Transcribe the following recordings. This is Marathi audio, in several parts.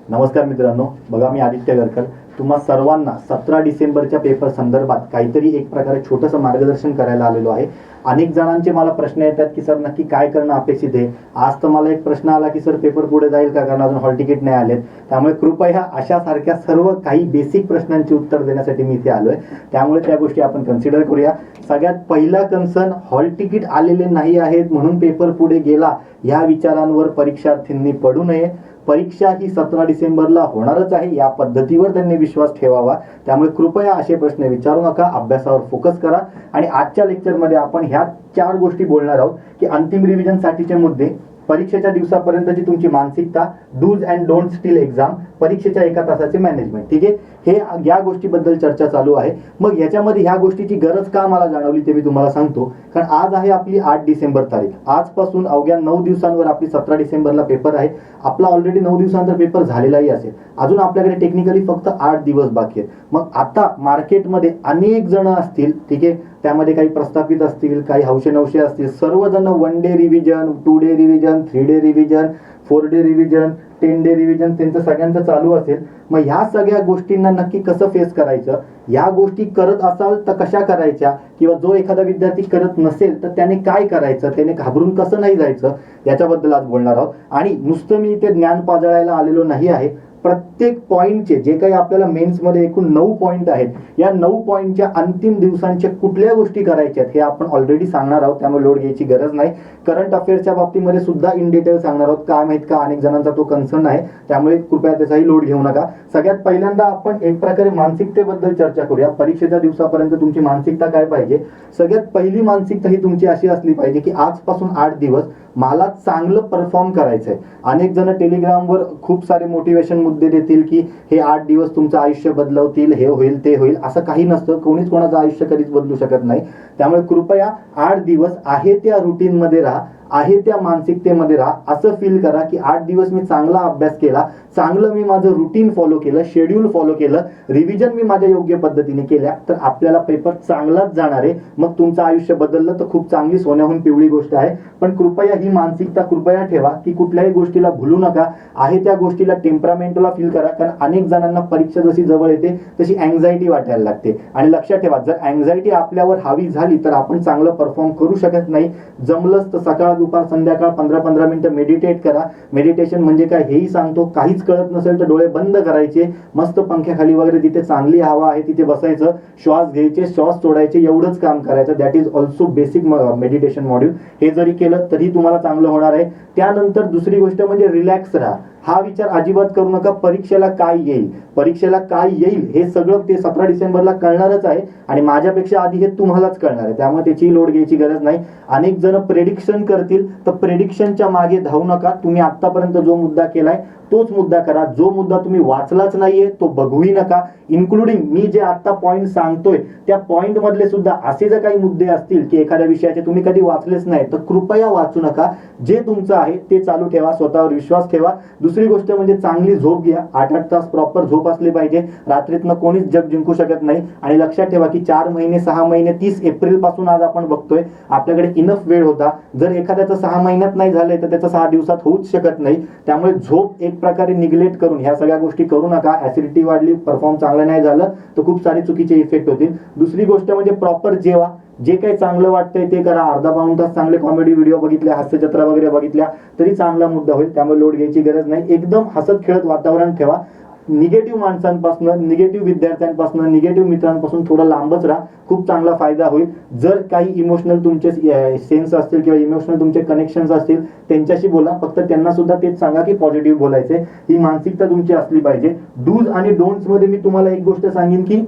नमस्कार मित्रांनो, बघा मी आदित्य गरकर तुम्हा सर्वांना 17 डिसेंबरच्या पेपर संदर्भात काहीतरी एक प्रकारे छोटंसं मार्गदर्शन करायला आलेलो आहे. अनेक जणांचे मला प्रश्न येतात की सर नक्की काय करणं अपेक्षित आहे. आज तर मला एक प्रश्न आला की सर पेपर पुढे जाईल का, कारण अजून हॉल तिकीट नाही आलेत. त्यामुळे कृपया अशा सारख्या सर्व काही बेसिक प्रश्नांची उत्तर देण्यासाठी मी इथे आलोय. त्यामुळे त्या गोष्टी आपण कन्सिडर करूया. सगळ्यात पहिला कन्सर्न, हॉल तिकीट आलेले नाही आहेत म्हणून पेपर पुढे गेला या विचारांवर परीक्षार्थींनी पडू नये. परीक्षा ही 17 डिसेंबरला होणारच आहे या पद्धतीवर त्यांनी विश्वास ठेवावा. त्यामुळे कृपया असे प्रश्न विचारू नका, अभ्यासावर फोकस करा. आणि आजच्या लेक्चरमध्ये आपण ह्या 4 गोष्टी बोलणार आहोत की अंतिम रिव्हिजन साठीचे मुद्दे, परीक्षेच्या दिवसापर्यंतची तुमची मानसिकता, dos and don'ts till exam, परीक्षेच्या 1 तासाचे मॅनेजमेंट. ठीक आहे, हे या गोष्टीबद्दल चर्चा चालू आहे. मग याच्यामध्ये ह्या गोष्टीची गरज का मला जाणवली ते मी तुम्हाला सांगतो. कारण आज आहे आपली 8 डिसेंबर तारीख. आजपासून अवघ्या 9 दिवसांवर आपली 17 डिसेंबरला पेपर आहे. आपला ऑलरेडी 9 दिवसांचा पेपर झालेलाही असेल. अजून आपल्याकडे टेक्निकली फक्त 8 दिवस बाकी आहेत. मग आता मार्केटमध्ये अनेक जण असतील, ठीक आहे, त्यामध्ये काही प्रस्थापित असतील, काही हौशे नवशे असतील. सर्वजण 1 day revision, 2 day revision, 3 day revision, 4 day revision, 10 day revision त्यांचं सगळ्यांचं चालू असेल. मग ह्या सगळ्या गोष्टींना नक्की कसं फेस करायचं, या गोष्टी करत असाल तर कशा करायच्या, किंवा जो एखादा विद्यार्थी करत नसेल तर त्याने काय करायचं, त्याने घाबरून कसं नाही जायचं, याच्याबद्दल आज बोलणार आहोत. आणि नुसतं मी इथे ज्ञान पाजळायला आलेलो नाही आहे. प्रत्येक पॉईंटचे जे काही आपल्याला मेन्समध्ये एकूण 9 पॉईंट आहेत, या 9 पॉईंटच्या अंतिम दिवसांच्या कुठल्या गोष्टी करायच्यात हे आपण ऑलरेडी सांगणार आहोत. त्यामुळे लोड घ्यायची गरज नाही. करंट अफेअर्सच्या बाबतीमध्ये सुद्धा इन डिटेल सांगणार आहोत. काय माहित का, अनेक जणांचा तो कन्सर्न आहे, त्यामुळे कृपया त्याचाही लोड घेऊ नका. सगळ्यात पहिल्यांदा आपण एक प्रकारे मानसिकतेबद्दल चर्चा करूया. परीक्षेच्या दिवसापर्यंत तुमची मानसिकता काय पाहिजे. सगळ्यात पहिली मानसिकता ही तुमची अशी असली पाहिजे की आजपासून 8 दिवस मला चांगलं परफॉर्म करायचं आहे. अनेक जण टेलिग्रामवर खूप सारे मोटिवेशन मुद्दे देतील की हे 8 दिवस तुमचं आयुष्य बदलवतील, हे होईल ते होईल. असं काही नसतं. कोणीच कोणाचं आयुष्य कधीच बदलू शकत नाही. त्यामुळे कृपया 8 दिवस आहे त्या रुटीनमध्ये राहा, आहे त्या मानसिकतेमध्ये राहा. असं फील करा की 8 दिवस मी चांगला अभ्यास केला, चांगलं मी माझं रुटीन फॉलो केलं, शेड्यूल फॉलो केलं, रिव्हिजन मी माझ्या योग्य पद्धतीने केल्या, तर आपल्याला पेपर चांगलाच जाणार आहे. मग तुमचं आयुष्य बदललं तर खूप चांगली सोन्याहून पिवळी गोष्ट आहे. पण कृपया ही मानसिकता कृपया ठेवा की कुठल्याही गोष्टीला भुलू नका. आहे त्या गोष्टीला टेम्परामेंटला फील करा. कारण अनेक जणांना परीक्षा जशी जवळ येते तशी अँझायटी वाटायला लागते. आणि लक्षात ठेवा, जर अँझायटी आपल्यावर हावी झाली तर आपण चांगलं परफॉर्म करू शकत नाही. जमलंच तर सकाळ दुपार संध्याकाळ 15-15 मिनिटं मेडिटेट करा. मेडिटेशन म्हणजे काय हेही सांगतो. काहीच कळत नसेल तर डोळे बंद करायचे, मस्त पंख्याखाली वगैरे जिथे चांगली हवा आहे तिथे बसायचं, श्वास घ्यायचे, श्वास सोडायचे, एवढंच काम करायचं. That is also basic meditation module. हे जरी केलं तरी तुम्हाला चांगलं होणार आहे. त्यानंतर दुसरी गोष्ट म्हणजे रिलॅक्स राहा. हा विचार अजिबात करू नका परीक्षेला काय येईल, परीक्षेला काय येईल हे सगळं ते 17 डिसेंबरला कळणारच आहे. आणि माझ्यापेक्षा आधी हे तुम्हालाच कळणार आहे. त्यामुळे त्याची लोड घ्यायची गरज नाही. अनेक जण प्रेडिक्शन करतील, तर प्रेडिक्शनच्या मागे धावू नका. तुम्ही आतापर्यंत जो मुद्दा केलाय तोच मुद्दा करा. जो मुद्दा तुम्ही वाचलाच नाहीये तो बघूही नका. इन्क्लुडिंग मी जे आता पॉईंट सांगतोय त्या पॉईंट मधले सुद्धा असे जर काही मुद्दे असतील की एखाद्या विषयाचे तुम्ही कधी वाचलेच नाही तर कृपया वाचू नका. जे तुमचं आहे ते चालू ठेवा, स्वतःवर विश्वास ठेवा. दुसरी गोष्ट म्हणजे चांगली झोप घ्या. 8-8 तास प्रॉपर झोप असली पाहिजे. रात्रीतनं कोणीच जग जिंकू शकत नाही. आणि लक्षात ठेवा की 4 महिने 6 महिने 30 एप्रिल पासून आज आपण बघतोय आपल्याकडे इनफ वेळ होता. जर एखाद्याचं 6 महिन्यात नाही झालंय तर त्याचं 6 दिवसात होऊच शकत नाही. त्यामुळे झोप एक प्रकारे निग्लेक्ट करून ह्या सगळ्या गोष्टी करू नका. ऍसिडिटी वाढली, परफॉर्म चांगलं नाही झालं तर खूप सारे चुकीचे इफेक्ट होतील. दुसरी गोष्ट म्हणजे प्रॉपर जेवा. जे काही चांगलं वाटतंय ते करा. अर्धा पाऊण तास चांगले कॉमेडी व्हिडिओ बघितल्या, हास्यचित्र वगैरे बघितल्या तरी चांगला मुद्दा होईल. त्यामुळे लोड घ्यायची गरज नाही. एकदम हसत खेळत वातावरण ठेवा. निगेटिव्ह माणसांपासून, निगेटिव्ह विद्यार्थ्यांपासून, निगेटिव्ह मित्रांपासून थोडं लांबच राहा. खूप चांगला फायदा होईल. जर काही इमोशनल तुमचे सेन्स असतील किंवा इमोशनल तुमचे कनेक्शन्स असतील त्यांच्याशी बोला. फक्त त्यांना सुद्धा तेच सांगा की पॉझिटिव्ह बोलायचे. ही मानसिकता तुमची असली पाहिजे. डूज आणि डोंट्स मध्ये मी तुम्हाला एक गोष्ट सांगेन की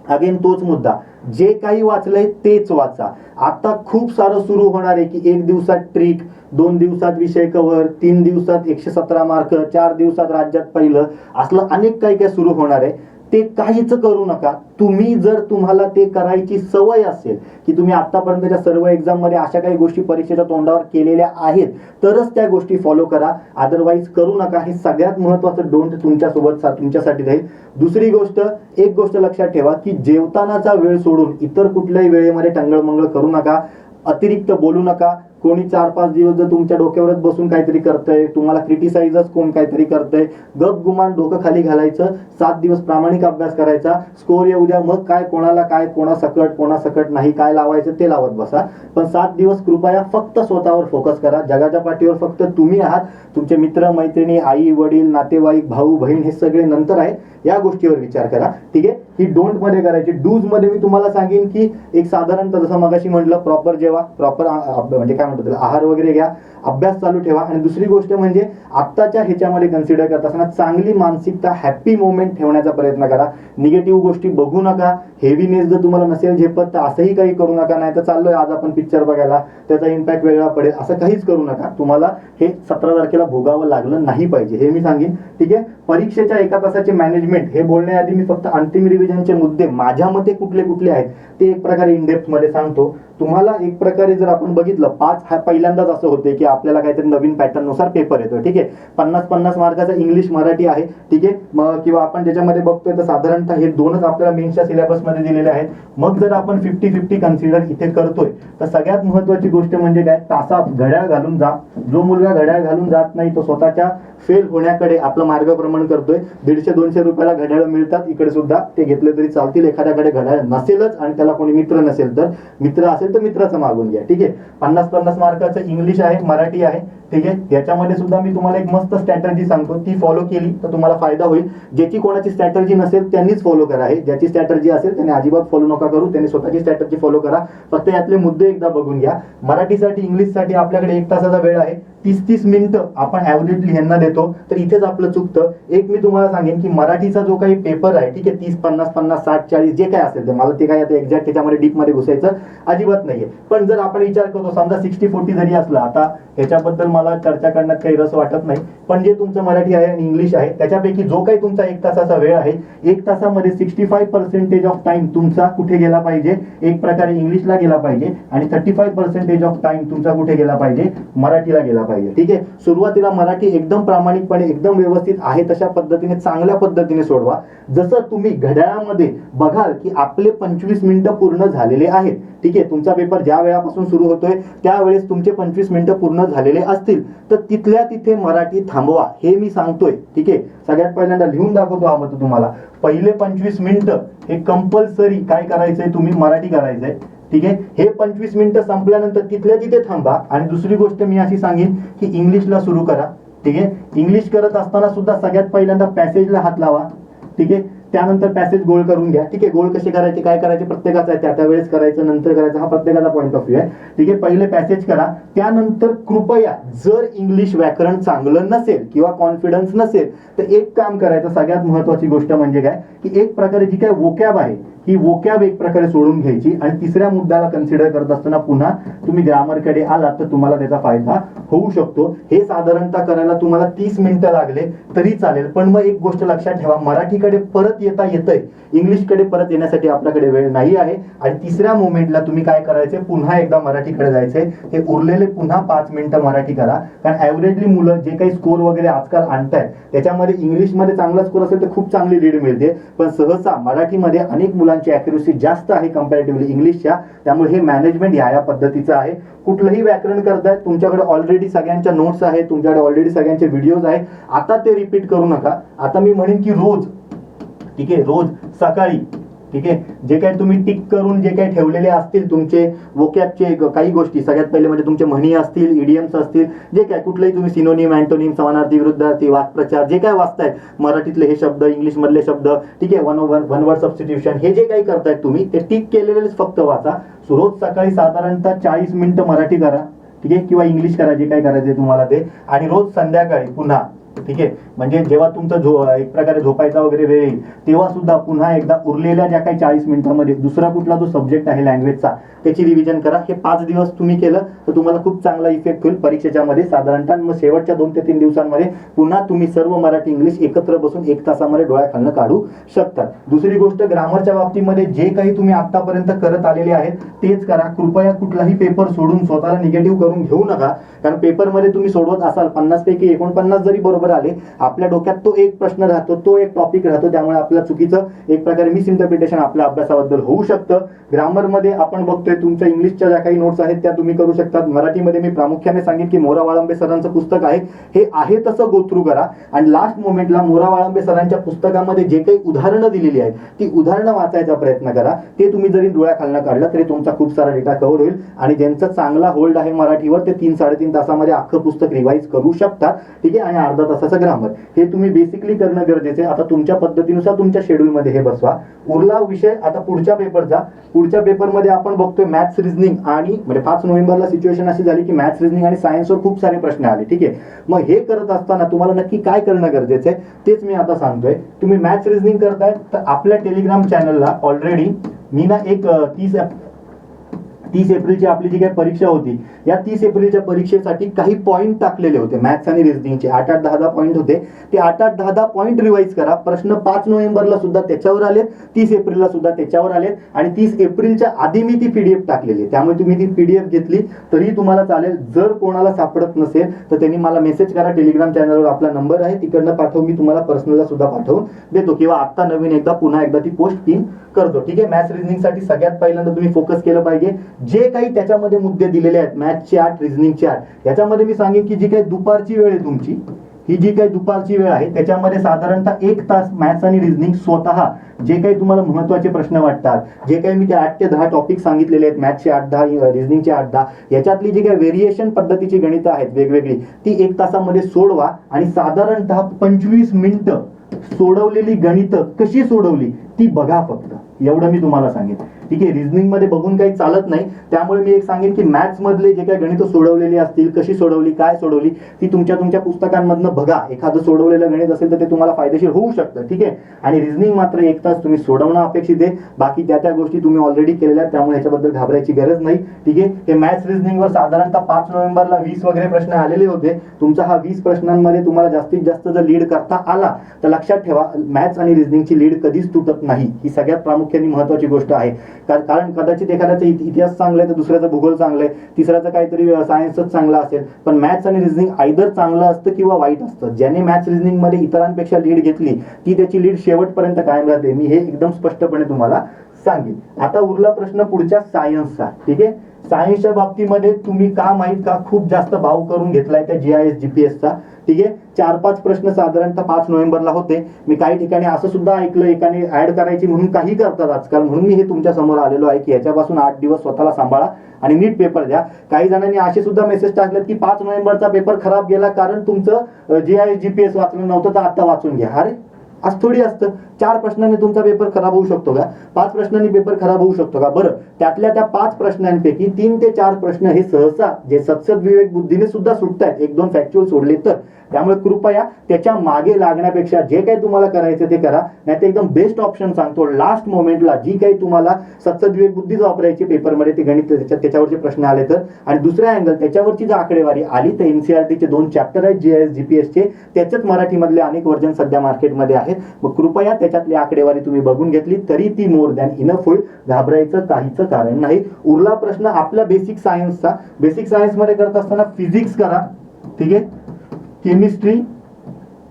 अगेन तोच मुद्दा, जे काही वाचलंय तेच वाचा. आता खूप सारं सुरू होणार आहे की 1 दिवसात ट्रिक, 2 दिवसात विषय कव्हर, 3 दिवसात 117 मार्क, 4 दिवसात राज्यात पहिलं, असलं अनेक काही काय सुरू होणार आहे. ते काहीच करू नका. तुम्ही जर तुम्हाला ते करायची सवय असेल की तुम्ही आतापर्यंतच्या सर्व एक्झाम मध्ये अशा काही गोष्टी परीक्षेच्या तोंडावर केलेल्या आहेत तरच त्या गोष्टी फॉलो करा. अदरवाईज करू नका. हे सगळ्यात महत्त्वाचं डोंट तुमच्यासोबत तुमच्यासाठी राहील. दुसरी गोष्ट, एक गोष्ट लक्षात ठेवा की जेवतानाचा वेळ सोडून इतर कुठल्याही वेळेमध्ये टंगळमंगळ करू नका. अतिरिक्त बोलू नका. कोणी 4-5 दिवस जर तुमच्या डोक्यावरच बसून काहीतरी करतंय, तुम्हाला क्रिटिसाइजच कोण काहीतरी करतंय, गप गुमान डोकं खाली घालायचं, 7 दिवस प्रामाणिक अभ्यास करायचा, स्कोर येऊ द्या, मग काय कोणाला काय कोणासकट नाही काय लावायचं ते लावत बसा. पण 7 दिवस कृपया फक्त स्वतःवर फोकस करा. जगाच्या पाठीवर फक्त तुम्ही आहात. तुमचे मित्र मैत्रिणी, आई वडील, नातेवाईक, भाऊ बहीण हे सगळे नंतर आहे. या गोष्टीवर विचार करा. ठीक आहे. ही डोंट मध्ये करायची. डूज मध्ये मी तुम्हाला सांगेन की एक साधारणतः जसं मगाशी म्हटलं, प्रॉपर जेवा, प्रॉपर म्हणजे काय म्हणतो त्याला, आहार वगैरे घ्या, अभ्यास चालू ठेवा. आणि दुसरी गोष्ट म्हणजे आत्ताच्या ह्याच्यामध्ये कन्सिडर करत असताना चांगली मानसिकता, हॅप्पी मोमेंट ठेवण्याचा प्रयत्न करा. निगेटिव्ह गोष्टी बघू नका. हेवीनेस जर तुम्हाला नसेल झेपत तर असंही काही करू नका. नाही तर चाललोय आज आपण पिक्चर बघायला, त्याचा इम्पॅक्ट वेगळा पडेल, असं काहीच करू नका. तुम्हाला हे 17 तारखेला भोगावं लागलं नाही पाहिजे, हे मी सांगेन. ठीक आहे. परीक्षेच्या 1 तासाचे मॅनेजमेंट हे बोलण्याआधी मी फक्त अंतिम रिव्हिजनचे मुद्दे माझ्या मते कुठले कुठले आहेत ते एक प्रकारे इन डेप्थ मध्ये सांगतो तुम्हाला. एक प्रकारे जर आपण बघितलं, 5 हा पहिल्यांदाच असं होते की आपल्याला काहीतरी नवीन पॅटर्न नुसार पेपर येतो. ठीक आहे. 50-50 मार्काचा इंग्लिश मराठी आहे. ठीक आहे. मग किंवा आपण ज्याच्यामध्ये बघतोय तर साधारणतः हे 2च आपल्याला मेन्सच्या सिलेबस मध्ये दिलेले आहेत. मग जर आपण 50-50 कन्सिडर इथे करतोय तर सगळ्यात महत्वाची गोष्ट म्हणजे काय, तासात घड्याळ घालून जा. जो मुलगा घड्याळ घालून जात नाही तो स्वतःच्या फेल होण्याकडे आपलं मार्गक्रमण करतोय. 150-200 रुपयाला घड्याळ मिळतात. इकडे सुद्धा ते घेतले तरी चालतील. एखाद्याकडे घड्याळ नसेलच आणि त्याला कोणी मित्र नसेल तर, मित्र असेल तर मित्राचं मागून घ्या. ठीक आहे. 50-50 मार्काचं इंग्लिश आहे, मराठी आहे. ठीक आहे. याच्यामध्ये सुद्धा मी तुम्हाला एक मस्त स्ट्रॅटर्जी सांगतो, ती फॉलो केली तर तुम्हाला फायदा होईल. ज्याची कोणाची स्ट्रॅटर्जी नसेल त्यांनीच फॉलो करा. आहे ज्याची स्ट्रॅटर्जी असेल त्यांनी अजिबात फॉलो नका करू, त्यांनी स्वतःची स्ट्रॅटर्जी फॉलो करा. फक्त यातले मुद्दे एकदा बघून घ्या. मराठीसाठी इंग्लिशसाठी आपल्याकडे 1 तासाचा वेळ आहे. 30-30 मिनिटं आपण ऍव्हरेजली ह्यांना देतो, तर इथेच आपलं चुकतं. एक मी तुम्हाला सांगेन की मराठीचा जो काही पेपर आहे, ठीक आहे, 30-50, 50, 60-40 जे काय असेल ते, मला ते काय आता एक्झॅक्ट त्याच्यामध्ये डीप मध्ये घुसायचं अजिबात नाहीये. पण जर आपण विचार करतो समजा 60-40 जरी असलं, आता ह्याच्याबद्दल मला चर्चा करण्यात काही रस वाटत नाही, पण जे तुमचं मराठी आहे आणि इंग्लिश आहे त्याच्यापैकी जो काही तुमचा 1 तासाचा वेळ आहे, 1 तासामध्ये 65% ऑफ टाइम तुमचा कुठे गेला पाहिजे, एक प्रकारे इंग्लिशला गेला पाहिजे, आणि 35% ऑफ टाइम तुमचा कुठे गेला पाहिजे, मराठीला गेला पाहिजे. ठीक आहे. सुरुवातीला मराठी एकदम प्रामाणिकपणे, एकदम व्यवस्थित आहे तशा पद्धतीने, चांगल्या पद्धतीने सोडवा. जसं तुम्ही घड्याळामध्ये बघाल की आपले 25 मिनिटं पूर्ण झालेले आहेत. ठीक आहे. तुमचा पेपर ज्या वेळापासून सुरू होतोय त्यावेळेस तुमचे 25 मिनिटं पूर्ण झालेले असतील तर तिथल्या तिथे मराठी थांबवा, हे मी सांगतोय. ठीक आहे. सगळ्यात पहिल्यांदा लिहून दाखवतो हवं तर तुम्हाला. पहिले 25 मिनिटं हे कंपल्सरी काय करायचंय, तुम्ही मराठी करायचंय. ठीक आहे. हे 25 मिनिटं संपल्यानंतर तिथल्या तिथे थांबा. आणि दुसरी गोष्ट मी अशी सांगेन की इंग्लिशला सुरू करा. ठीक आहे. इंग्लिश करत असताना सुद्धा सगळ्यात पहिल्यांदा पॅसेजला हात लावा. ठीक आहे. त्यानंतर पॅसेज गोल करून घ्या. ठीक आहे. गोल कसे करायचे, काय करायचे, प्रत्येकाचा आहे, त्या वेळेस करायचं, नंतर करायचं, हा प्रत्येकाचा पॉईंट ऑफ व्ह्यू आहे. ठीक आहे. पहिले पॅसेज करा. त्यानंतर कृपया जर इंग्लिश व्याकरण चांगलं नसेल किंवा कॉन्फिडन्स नसेल तर एक काम करायचं, सगळ्यात महत्वाची गोष्ट म्हणजे काय की एक प्रकारे जी काय वोकॅब आहे ही वोकॅब एक प्रकारे सोडून घ्यायची. आणि तिसऱ्या मुद्द्याला कन्सिडर करत असताना पुन्हा तुम्ही ग्रामरकडे आलात तर तुम्हाला त्याचा फायदा होऊ शकतो. हे साधारणतः करायला तुम्हाला 30 मिनिटं लागले तरी चालेल. पण मग एक गोष्ट लक्षात ठेवा, मराठीकडे परत येता येतंय, इंग्लिशकडे परत येण्यासाठी आपल्याकडे वेळ नाही आहे. आणि तिसऱ्या मोमेंटला तुम्ही काय करायचे, पुन्हा एकदा मराठीकडे जायचंय. हे उरलेले पुन्हा 5 मिनिटं मराठी करा. कारण ऍव्हरेजली मुलं जे काही स्कोर वगैरे आजकाल आणतायत त्याच्यामध्ये इंग्लिशमध्ये चांगला स्कोर असेल तर खूप चांगली लीड मिळते, पण सहसा मराठीमध्ये अनेक मुलांची ॲक्युरसी जास्त आहे कंपॅरेटिव्हली इंग्लिशच्या. त्यामुळे हे मॅनेजमेंट या पद्धतीचं आहे. कुठलंही व्याकरण करताय, तुमच्याकडे ऑलरेडी सगळ्यांच्या नोट्स आहेत, तुमच्याकडे ऑलरेडी सगळ्यांचे व्हिडिओज आहेत. आता ते रिपीट करू नका. आता मी म्हणेन की रोज, ठीक आहे, रोज सकाळी, ठीक आहे, जे काही तुम्ही टिक करून जे काही ठेवलेले असतील तुमचे वोकॅबचे काही गोष्टी, सगळ्यात पहिले म्हणजे तुमचे म्हणी असतील, इडियम्स असतील, जे काय कुठलेही तुम्ही सिनोनिम, अँटोनिम, समानार्थी, विरुद्धार्थी, वाक्प्रचार जे काय वाचताय, मराठीतले हे शब्द, इंग्लिश मधले शब्द, ठीक आहे, वन वर्ड सबस्टिट्यूशन, हे जे काही करतायत तुम्ही ते टिक केलेलेच फक्त वाचा. रोज सकाळी साधारणतः 40 मिनिटं मराठी करा. ठीक आहे. किंवा इंग्लिश करा, जे काय करायचंय तुम्हाला ते. आणि रोज संध्याकाळी पुन्हा, ठीक आहे, म्हणजे जेव्हा तुमचं एक प्रकारे झोपायचा वगैरे वेळ येईल तेव्हा सुद्धा पुन्हा एकदा उरलेल्या ज्या काही 40 मिनिटांमध्ये दुसरा कुठला जो सब्जेक्ट आहे लँग्वेजचा त्याची रिव्हिजन करा. हे 5 दिवस तुम्ही केलं तर तुम्हाला खूप चांगला इफेक्ट होईल परीक्षेच्या मध्ये साधारणतः. मग शेवटच्या 2 ते 3 दिवसांमध्ये पुन्हा तुम्ही सर्व मराठी इंग्लिश एकत्र बसून 1 तासामध्ये डोळ्याखालनं काढू शकता. दुसरी गोष्ट, ग्रामरच्या बाबतीमध्ये जे काही तुम्ही आतापर्यंत करत आलेले आहेत तेच करा. कृपया कुठलाही पेपर सोडून स्वतःला निगेटिव्ह करून घेऊ नका. कारण पेपरमध्ये तुम्ही सोडवत असाल 50 पैकी 49 जरी बरोबर पेपर आले, आपल्या डोक्यात तो एक प्रश्न राहतो, तो एक टॉपिक राहतो, त्यामुळे आपल्या चुकीचं एक प्रकारे मिसइंटरप्रिटेशन आपल्या अभ्यासाबद्दल होऊ शकतं. ग्रामरमध्ये आपण बघतोय तुमच्या इंग्लिशच्या ज्या काही नोट्स आहेत त्या तुम्ही करू शकता. मराठीमध्ये मी प्रामुख्याने सांगेन की मोरा वाळंबे सरांचं पुस्तक आहे, हे आहे तसं गो थ्रू करा आणि लास्ट मोमेंटला मोरा वाळंबे सरांच्या पुस्तकामध्ये जे काही उदाहरणं दिलेली आहेत ती उदाहरणं वाचायचा प्रयत्न करा. ते तुम्ही जरी डोळ्याखालनं काढलं तरी तुमचा खूप सारा डेटा कव्हर होईल आणि ज्यांचा चांगला होल्ड आहे मराठीवर ते 3-3.5 तासामध्ये अख्खं पुस्तक रिवाईज करू शकतात. ठीक आहे. आणि अर्धा तासाचं ग्रामर हे तुम्ही बेसिकली करणं गरजेचं आहे. आता तुमच्या पद्धतीनुसार तुमच्या शेड्यूलमध्ये हे बसवा. उरला विषय आता पुढच्या पेपरचा. पुढच्या पेपरमध्ये आपण बघतोय मॅथ्स रिझनिंग आणि म्हणजे 5 नोव्हेंबरला सिच्युएशन अशी झाली की मॅथ्स रिझनिंग आणि सायन्सवर खूप सारे प्रश्न आले. ठीक आहे. मग हे करत असताना तुम्हाला नक्की काय करणं गरजेचं आहे तेच मी आता सांगतोय. तुम्ही मॅथ्स रिझनिंग करताय तर आपल्या टेलिग्राम चॅनलला ऑलरेडी मी ना एक 30 एप्रिलची आपली जी काही परीक्षा होती या 30 एप्रिलच्या परीक्षेसाठी काही पॉईंट टाकलेले होते मॅथ्स आणि रिझनिंगचे 8-8, 10-10 पॉईंट होते. ते 8-8, 10-10 पॉईंट रिवाईज करा. प्रश्न 5 नोव्हेंबरला सुद्धा त्याच्यावर आलेत, 30 एप्रिलला सुद्धा त्याच्यावर आलेत आणि 30 एप्रिलच्या आधी मी ती PDF टाकलेली आहे. त्यामुळे तुम्ही ती PDF घेतली तरी तुम्हाला चालेल. जर कोणाला सापडत नसेल तर त्यांनी मला मेसेज करा. टेलिग्राम चॅनलवर आपला नंबर आहे, तिकडनं पाठवून मी तुम्हाला पर्सनलला सुद्धा पाठवून देतो किंवा आता नवीन पुन्हा एकदा ती पोस्ट पिन करतो. ठीक आहे. मॅथ्स रिझनिंगसाठी सगळ्यात पहिल्यांदा तुम्ही फोकस केलं पाहिजे. जे काही त्याच्यामध्ये मुद्दे दिलेले आहेत मॅथ्सचे 8, रिझनिंगचे 8, याच्यामध्ये मी सांगेन की जी काही दुपारची वेळ आहे तुमची, ही जी काही दुपारची वेळ आहे त्याच्यामध्ये साधारणतः 1 तास मॅथ्स आणि रिझनिंग स्वतः जे काही तुम्हाला महत्त्वाचे प्रश्न वाटतात, जे काही मी ते 8 ते 10 टॉपिक सांगितलेले आहेत मॅथ्सचे 8-10, रिझनिंगचे 8-10, याच्यातली जी काही व्हेरिएशन पद्धतीची गणितं आहेत वेगवेगळी ती 1 तासामध्ये सोडवा आणि साधारणतः 25 मिनिटं सोडवलेली गणितं कशी सोडवली ती बघा फक्त. एवढं मी तुम्हाला सांगेन. ठीक आहे. रिझनिंग मध्ये बघून काही चालत नाही, त्यामुळे मी एक सांगेन की मॅथ्स मधले जे काही गणितं सोडवलेली असतील, कशी सोडवली, काय सोडवली, ती तुमच्या पुस्तकांमधनं बघा. एखादं सोडवलेलं गणित असेल तर ते तुम्हाला फायदेशीर होऊ शकतं. ठीक आहे. आणि रिझनिंग मात्र 1 तास तुम्ही सोडवणं अपेक्षित आहे. बाकी त्या गोष्टी तुम्ही ऑलरेडी केलेल्या आहेत, त्यामुळे याच्याबद्दल घाबरायची गरज नाही. ठीक आहे. हे मॅथ्स रिझनिंगवर साधारणतः 5 नोव्हेंबरला 20 वगैरे प्रश्न आलेले होते. तुमचा हा 20 प्रश्नांमध्ये तुम्हाला जास्तीत जास्त जर लीड करता आला तर लक्षात ठेवा मॅथ्स आणि रिझनिंगची लीड कधीच तुटत नाही. ही सगळ्यात प्रामुख्याने महत्त्वाची गोष्ट आहे. कारण कदाचित एखाद्याचा इतिहास चांगला आहे तर दुसऱ्याचा भूगोल चांगला आहे, तिसऱ्याचं काहीतरी सायन्सच चांगला असेल. पण मॅथ्स आणि रिझनिंग आयदर चांगलं असतं किंवा वाईट असतं. ज्याने मॅथ्स रिझनिंग मध्ये इतरांपेक्षा लीड घेतली ती त्याची लीड शेवटपर्यंत कायम राहते. मी हे एकदम स्पष्टपणे तुम्हाला सांगेन. आता उरला प्रश्न पुढच्या सायन्सचा. ठीक आहे. सायन्सच्या बाबतीमध्ये तुम्ही का माहीत का खूप जास्त भाव करून घेतलाय त्या GIS GPSचा. ठीक आहे. 4-5 प्रश्न साधारणतः 5 नोव्हेंबरला होते. मी काही ठिकाणी असं सुद्धा ऐकलं एकाने ऍड करायची म्हणून काही करतात आजकाल, म्हणून मी हे तुमच्या समोर आलेलो आहे की याच्यापासून 8 दिवस स्वतःला सांभाळा आणि नीट पेपर द्या. काही जणांनी असे सुद्धा मेसेज टाकलेत की 5 नोव्हेंबरचा पेपर खराब गेला कारण तुमचं GIS GPS वाचलं नव्हतं तर आता वाचून घ्या. अरे असं थोडी असतं. 4 प्रश्नांनी तुमचा पेपर खराब होऊ शकतो का? 5 प्रश्नांनी पेपर खराब होऊ शकतो का? बरं, त्यातल्या त्या 5 प्रश्नांपैकी 3 ते 4 प्रश्न हे सहसा जे सत्सद विवेक बुद्धीने सुद्धा सुटतायत, 1-2 फॅक्च्युअल सोडले तर. त्यामुळे कृपया त्याच्या मागे लागण्यापेक्षा जे काही तुम्हाला करायचं ते करा. नाही तर एकदम बेस्ट ऑप्शन सांगतो, लास्ट मोमेंटला जी काही तुम्हाला सत्सद विवेक बुद्धीच वापरायची पेपरमध्ये ते गणित त्याच्यावरचे प्रश्न आले तर. आणि दुसऱ्या अँगल त्याच्यावरची जर आकडेवारी आली तर NCERTचे 2 चॅप्टर आहेत GIS GPSचे, त्याच्याच मराठीमधले अनेक व्हर्जन सध्या मार्केटमध्ये आहेत. मग कृपया त्याच्यातली आकडेवारी तुम्ही बघून घेतली तरी ती मोर दॅन इनफ होईल. घाबरायचं काहीच कारण नाही. उरला प्रश्न आपल्या बेसिक सायन्सचा. बेसिक सायन्समध्ये करत असताना फिजिक्स करा. ठीक आहे. केमिस्ट्री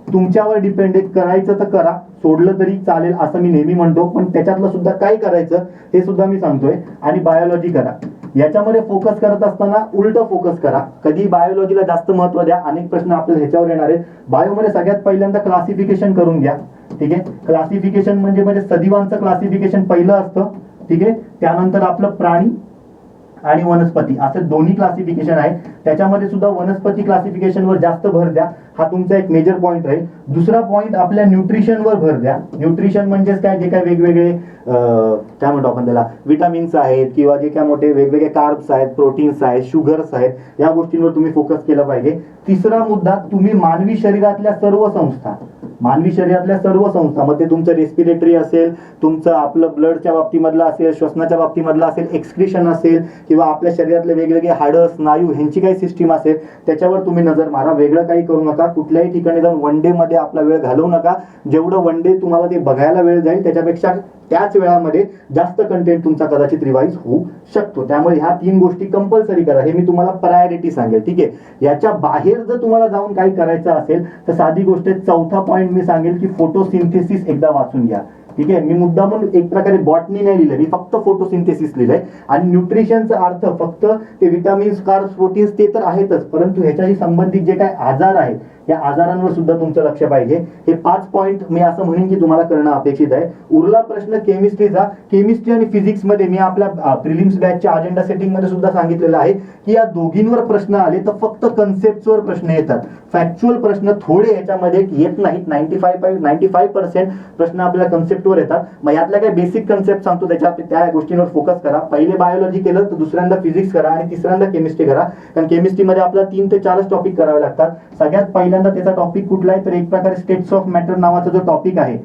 तुमच्यावर डिपेंडेड, करायचं तर करा, सोडलं तरी चालेल असं मी नेहमी म्हणतो, पण त्याच्यातलं सुद्धा काय करायचं हे सुद्धा मी सांगतोय. आणि बायोलॉजी करा. याच्यामध्ये फोकस करत असताना उलट फोकस करा. कधी बायोलॉजीला जास्त महत्व द्या. अनेक प्रश्न आपल्याला ह्याच्यावर येणार आहेत. बायोमध्ये सगळ्यात पहिल्यांदा क्लासिफिकेशन करून घ्या. ठीक आहे. क्लासिफिकेशन म्हणजे सजीवांचं क्लासिफिकेशन पहिलं असतं. ठीक आहे. त्यानंतर आपलं प्राणी आणि वनस्पती असे दोन्ही क्लासिफिकेशन आहे. त्याच्यामध्ये सुद्धा वनस्पती क्लासिफिकेशनवर जास्त भर द्या. हा तुमचा एक मेजर पॉईंट राहील. दुसरा पॉईंट आपल्या न्यूट्रिशनवर भर द्या. न्यूट्रिशन म्हणजेच काय, जे काय वेगवेगळे काय म्हणतो आपण त्याला, विटामिन्स आहेत किंवा जे काय मोठे वेगवेगळे कार्ब्स आहेत, प्रोटीन्स आहेत, शुगर्स आहेत, या गोष्टींवर तुम्ही फोकस केला पाहिजे. तिसरा मुद्दा, तुम्ही मानवी शरीरातल्या सर्व संस्था मग ते तुमचं रेस्पिरेटरी असेल, तुमचं आपलं ब्लडच्या बाबतीमधलं असेल, श्वसनाच्या बाबतीमधलं असेल, एक्सक्रिशन असेल किंवा आपल्या शरीरातले वेगवेगळे हाडं, स्नायू ह्यांची काही सिस्टीम असेल त्याच्यावर तुम्ही नजर मारा. वेगळं काही करू नका. कुठल्याही ठिकाणी जाऊन वन डे मध्ये आपला वेळ घालवू नका. जेवढं वन डे तुम्हाला ते बघायला वेळ जाईल त्याच्यापेक्षा त्याच वेळामध्ये जास्त कंटेंट तुमचा कदाचित रिवाईज होऊ शकतो. त्यामुळे ह्या 3 गोष्टी कंपल्सरी करा, हे मी तुम्हाला प्रायोरिटी सांगेल. ठीक आहे, याच्या बाहेर जर तुम्हाला जाऊन काही करायचं असेल तर साधी गोष्ट आहे, चौथा पॉईंट मी सांगेल की फोटोसिंथेसिस एकदा वाचून घ्या. ठीक आहे, मी मुद्दाम एक प्रकारे बॉटनी नाही लिहिलंय, मी फक्त फोटोसिंथेसिस लिहिलंय. आणि न्यूट्रिशनचा अर्थ फक्त ते विटामिन्स, कार्ब्स, प्रोटीन्स ते तर आहेतच, परंतु ह्याच्याशी संबंधित जे काही आजार आहेत या आजारांवर सुद्धा तुमचं लक्ष पाहिजे. हे 5 पॉईंट मी असं म्हणेन की तुम्हाला करणं अपेक्षित आहे. उरला प्रश्न केमिस्ट्रीचा. केमिस्ट्री आणि फिजिक्स मध्ये मी आपल्या प्रिलिम्स बॅचच्या अजेंडा सेटिंग मध्ये सुद्धा सांगितलेलं आहे की या दोघींवर प्रश्न आले तर फक्त कन्सेप्टवर प्रश्न येतात, फॅक्च्युअल प्रश्न थोडे याच्यामध्ये येत नाहीत. 95% प्रश्न आपल्याला कन्सेप्टवर येतात. मग यातल्या काही बेसिक कन्सेप्ट सांगतो, त्या गोष्टींवर फोकस करा. पहिले बायोलॉजी केलं तर दुसऱ्यांदा फिजिक्स करा आणि तिसऱ्यांदा केमिस्ट्री करा, कारण केमिस्ट्रीमध्ये आपल्याला 3 ते 4 टॉपिक करावे लागतात. सगळ्यात पहिल्यांदा त्याचा टॉपिक कुठला आहे तर एक प्रकारे स्टेट्स ऑफ मॅटर नावाचा जो टॉपिक आहे.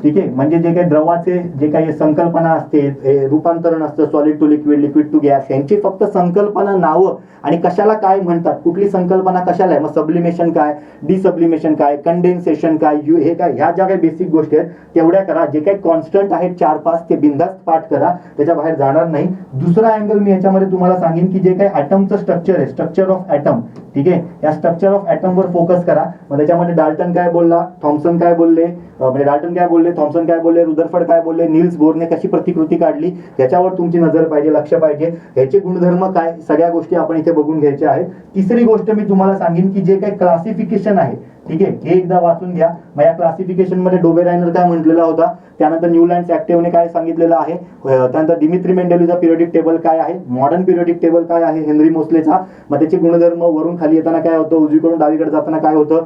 ठीक आहे, म्हणजे जे काही द्रवाचे जे काही संकल्पना असते, रूपांतरण असतं solid to liquid, liquid to gas, यांची फक्त संकल्पना, नावं आणि कशाला काय म्हणतात, कुठली संकल्पना कशाला आहे, मग सब्लिमेशन काय, डिसब्लिमेशन काय, कंडेन्सेशन काय, हे काय, ह्या ज्या काही बेसिक गोष्टी आहेत तेवढ्या करा. जे काही कॉन्स्टंट आहेत 4-5 ते बिंदास्त पाठ करा, त्याच्या बाहेर जाणार नाही. दुसरा अँगल मी याच्यामध्ये तुम्हाला सांगेन की जे काही ॲटमचं स्ट्रक्चर आहे, स्ट्रक्चर ऑफ ॲटम, ठीक आहे, या स्ट्रक्चर ऑफ ॲटमवर फोकस करा. मग त्याच्यामध्ये डाल्टन काय बोलला, थॉम्सन काय बोलले, म्हणजे डाल्टन काय बोलले, थॉम्सन काय बोलले, रुदरफर्ड काय बोलले, नील्स बोरने कशी प्रतिकृती काढली, याच्यावर तुमची नजर पाहिजे, लक्ष पाहिजे. ह्याचे गुणधर्म काय, सगळ्या गोष्टी आपण इथे बघून घ्यायच्या आहेत. तिसरी गोष्ट मी तुम्हाला सांगेन की जे काही क्लासिफिकेशन आहे, ठीक आहे, हे एकदा वाचून घ्या. मग या क्लासिफिकेशन मध्ये डोबेरायनर काय म्हटलेला होता, त्यानंतर न्यूलँड्स ऍक्टिव्हने काय सांगितलेलं आहे, त्यानंतर डिमित्री मेंडेलीचा पिरियडिक टेबल काय आहे, मॉडर्न पिरियडिक टेबल काय आहे हेनरी मोसलेचा, मग त्याचे गुणधर्म, वरून खाली येताना काय होतं, उजवीकडून डावीकडे जाताना काय होतं,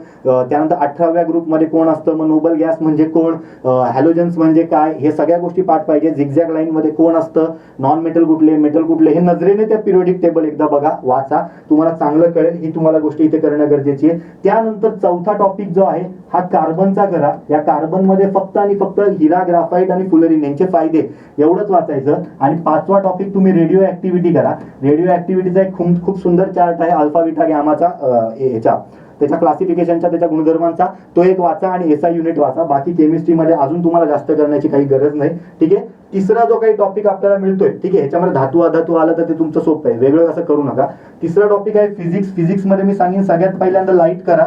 त्यानंतर 18व्या ग्रुपमध्ये कोण असतं, मग नोबल गॅस म्हणजे कोण, हॅलोजन्स म्हणजे काय, हे सगळ्या गोष्टी पाठ पाहिजे. झिगझॅग लाईन मध्ये कोण असतं, नॉन मेटल कुठले, मेटल कुठले, हे नजरेने त्या पिरियडिक टेबल एकदा बघा, वाचा, तुम्हाला चांगलं कळेल. ही तुम्हाला गोष्ट इथे करणं गरजेची आहे. त्यानंतर चौथा टॉपिक जो आहे हा कार्बनचा करा. या कार्बन मध्ये फक्त आणि फक्त हिरा, ग्राफाईट आणि फुलरिन यांचे फायदे एवढंच वाचायचं. आणि 5वा टॉपिक तुम्ही रेडिओ ऍक्टिव्हिटी करा. रेडिओ ऍक्टिव्हिटीचा एक खूप सुंदर चार्ट आहे अल्फा बीटा गॅमाचा, त्याच्या क्लासिफिकेशनचा, त्याच्या गुणधर्मांचा, तो एक वाचा आणि एसआय युनिट वाचा. बाकी केमिस्ट्रीमध्ये अजून तुम्हाला जास्त करण्याची काही गरज नाही. ठीक आहे, तिसरा जो काही टॉपिक आपल्याला मिळतोय, ठीक आहे, ह्याच्यामध्ये धातू अधातू आलं तर ते तुमचं सोपं आहे, वेगळं असं करू नका. तिसरा टॉपिक आहे फिजिक्स. फिजिक्स मध्ये मी सांगेन सगळ्यात पहिल्यांदा लाईट करा,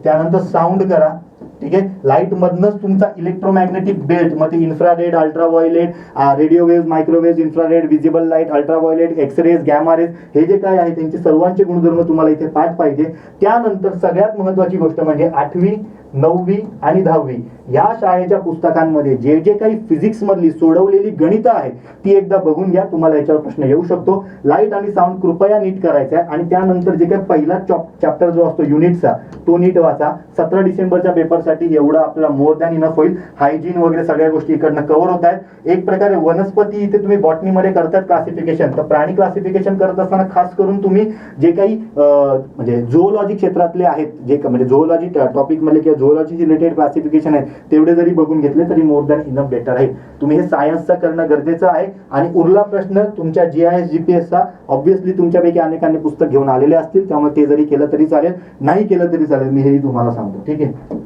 त्यानंतर साऊंड करा. ठीक आहे, लाईट मधनच तुमचा इलेक्ट्रोमॅग्नेटिक बेल्ट मध्ये infrared, ultraviolet, radio wave, microwave, infrared, visible light, ultraviolet, X-rays, gamma rays, हे जे काय आहे त्यांचे सर्वांचे गुणधर्म तुम्हाला इथे पाठ पाहिजे. त्यानंतर सगळ्यात महत्वाची गोष्ट म्हणजे 8वी, 9वी आणि 10वी या शाळेच्या पुस्तकांमध्ये जे जे काही फिजिक्स मधली सोडवलेली गणितं आहेत ती एकदा बघून घ्या, तुम्हाला याच्यावर प्रश्न येऊ शकतो. लाईट आणि साऊंड कृपया नीट करायचा आहे. आणि त्यानंतर जे काही पहिला चॅप्टर जो असतो युनिटचा, तो नीट वाचा. 17 डिसेंबरच्या पेपरसाठी एवढं आपल्याला मोर दॅन इनफ होईल. हायजीन वगैरे सगळ्या गोष्टी इकडनं कव्हर होत आहेत. एक प्रकारे वनस्पती इथे तुम्ही बॉटनीमध्ये करतात क्लासिफिकेशन, तर प्राणी क्लासिफिकेशन करत असताना खास करून तुम्ही जे काही म्हणजे झोओलॉजी क्षेत्रातले आहेत, जे म्हणजे झोओलॉजी टॉपिक मध्ये किंवा झोओलॉजी रिलेटेड क्लासिफिकेशन आहे तेवढे जरी बघून घेतले तरी मोर दॅन इनफ बेटर आहे. तुम्ही हे सायन्सचं करणं गरजेचं आहे. आणि उरला प्रश्न तुमच्या GIS GPS चा, ऑब्व्हियसली तुमच्यापैकी अनेकांनी पुस्तक घेऊन आलेले असतील, त्यामुळे ते जरी केलं तरी चालेल, नाही केलं तरी चालेल, मी हेही तुम्हाला सांगतो. ठीक आहे,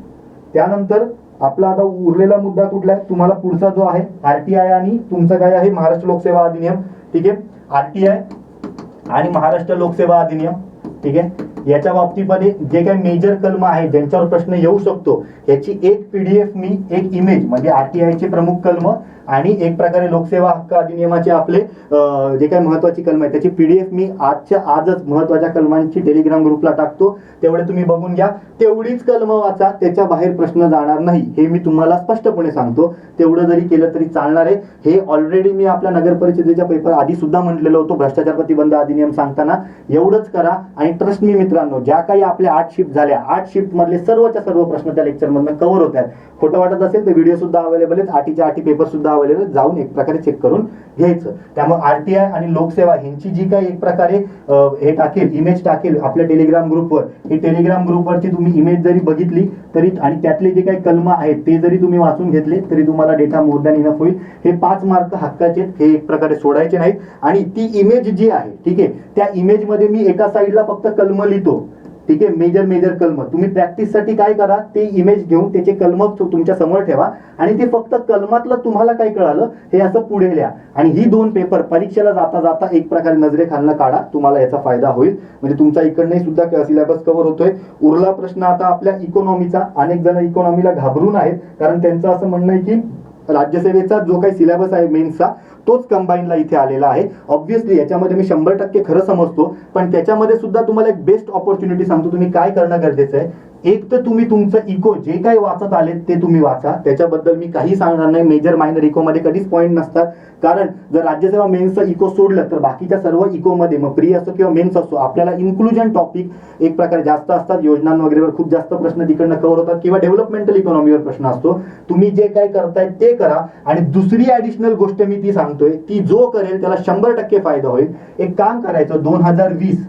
त्यानंतर आपला आता उरलेला मुद्दा कुठला आहे, तुम्हाला पुढचा जो आहे RTI आणि तुमचं काय आहे महाराष्ट्र लोकसेवा अधिनियम. ठीक आहे, RTI आणि महाराष्ट्र लोकसेवा अधिनियम. ठीक आहे, याच्या बाबतीमध्ये जे काही मेजर कलम आहे ज्यांच्यावर प्रश्न येऊ शकतो याची एक PDF मी एक इमेज म्हणजे RTI चे प्रमुख कलम आणि एक प्रकारे लोकसेवा हक्क अधिनियमाचे आपले जे काही महत्वाची कलम आहे त्याची PDF मी आजच महत्वाच्या कलमांची टेलिग्राम ग्रुपला टाकतो, तेवढे तुम्ही बघून घ्या. तेवढीच कलम वाचा, त्याच्या बाहेर प्रश्न जाणार नाही हे मी तुम्हाला स्पष्टपणे सांगतो. तेवढं जरी केलं तरी चालणार आहे. हे ऑलरेडी मी आपल्या नगर परिषदेच्या पेपर आधी सुद्धा म्हटलेलं होतं भ्रष्टाचार प्रतिबंध अधिनियम सांगताना. एवढंच करा आणि ट्रस्ट मी मित्रांनो, ज्या काही आपल्या 8 शिफ्ट झाल्या, 8 शिफ्ट मधले सर्वच्या सर्व प्रश्न त्या लेक्चर मधून कव्हर होत आहेत. खोटं वाटत असेल तर व्हिडिओ सुद्धा अवेलेबल आहेत, 8च्या 8 पेपर सुद्धा अवेलेबल, जाऊन एक प्रकारे चेक करून घ्यायचं. त्यामुळे RTI आणि लोकसेवा यांची जी काही एक प्रकारे हे टाकेल, इमेज टाकेल आपल्या टेलिग्राम ग्रुपवर, हे टेलिग्राम ग्रुपवरची तुम्ही इमेज जरी बघितली तरी आणि त्यातले जे काही कलम आहेत ते जरी तुम्ही वाचून घेतले तरी तुम्हाला डेटा मोर दॅन इनफ होईल. हे 5 मार्क हक्काचे, हे एक प्रकारे सोडायचे नाहीत. आणि ती इमेज जी आहे, ठीक आहे, त्या इमेज मध्ये मी एका साईडला फक्त कलम लिहितो, ठीक आहे, मेजर कलम तुम्ही प्रॅक्टिससाठी काय करा, ते इमेज घेऊन त्याचे कलम तुमच्या समोर ठेवा आणि ते फक्त कलमातलं तुम्हाला काय कळालं हे असं पुढे लिहा. आणि ही 2 पेपर परीक्षेला जाता जाता एक प्रकारे नजरेखालनं काढा, तुम्हाला याचा फायदा होईल. म्हणजे तुमचा इकडनंही सुद्धा सिलेबस कव्हर होतोय. उरला प्रश्न आता आपल्या इकॉनॉमीचा. अनेक जण इकॉनॉमीला घाबरून आहेत, कारण त्यांचं असं म्हणणं आहे की राज्यसेवेचा जो काही सिलेबस आहे मेन्सचा तोच कंबाईनला इथे आलेला आहे. ऑब्व्हियसली याच्यामध्ये मी 100% खरं समजतो, पण त्याच्यामध्ये सुद्धा तुम्हाला एक बेस्ट ऑपॉर्च्युनिटी सांगतो. तुम्ही काय करणं गरजेचं आहे, एक तर तुम्ही तुमचं इको जे काही वाचत आले ते तुम्ही वाचा, त्याच्याबद्दल मी काही सांगणार नाही. मेजर मायनर इकोमध्ये कधीच पॉईंट नसतात, कारण जर राज्यसेवा मेन्सचं इको सोडलं तर बाकीच्या सर्व इकोमध्ये मग प्री असो किंवा मेन्स असो आपल्याला इन्क्लुजन टॉपिक एक प्रकारे जास्त असतात. योजना वगैरेवर खूप जास्त प्रश्न तिकडनं कव्हर होतात किंवा डेव्हलपमेंटल इकॉनॉमीवर प्रश्न असतो. तुम्ही जे काय करताय ते करा. आणि दुसरी ऍडिशनल गोष्ट मी ती सांगतोय, ती जो करेल त्याला 100% फायदा होईल. एक काम करायचं, 2020,